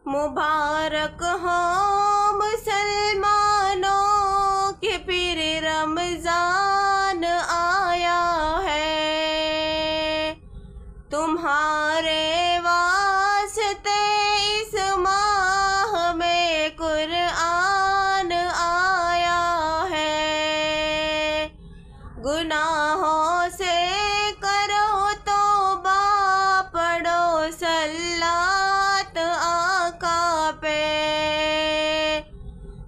मुबारक हो मुसलमानों के फिर रमज़ान आया है। तुम्हारे वास्ते इस माह में कुरान आया है। गुनाहों से करो तौबा, पढ़ो सल्लात आका पे।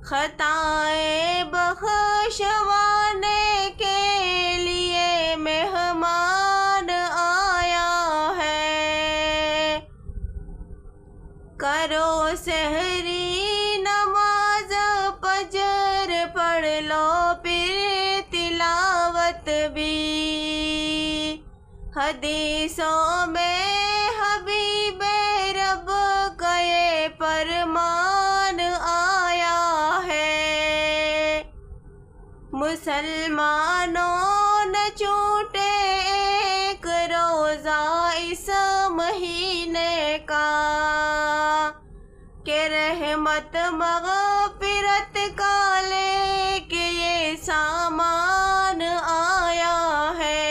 खताए बख्शवाने के लिए मेहमान आया है। करो सहरी नमाज फजर, पढ़ लो फिर तिलावत भी। हदीसों में हबीबे रब का ये फरमान आया है। मुसलमानों न छूटे एक रोज़ा इस महीने का, के रहमत मग़फ़िरत का लेके ये सामान आया है।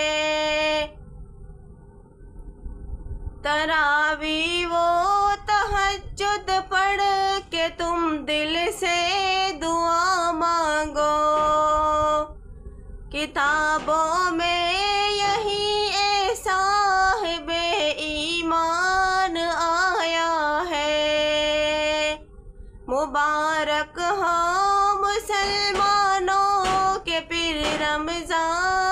तरावी वो तहज्जुद पढ़ के तुम दिल से दुआ मांगो। किताबों में यही ए साहिबे ईमान आया है। मुबारक हो मुसलमानों के फिर रमज़ान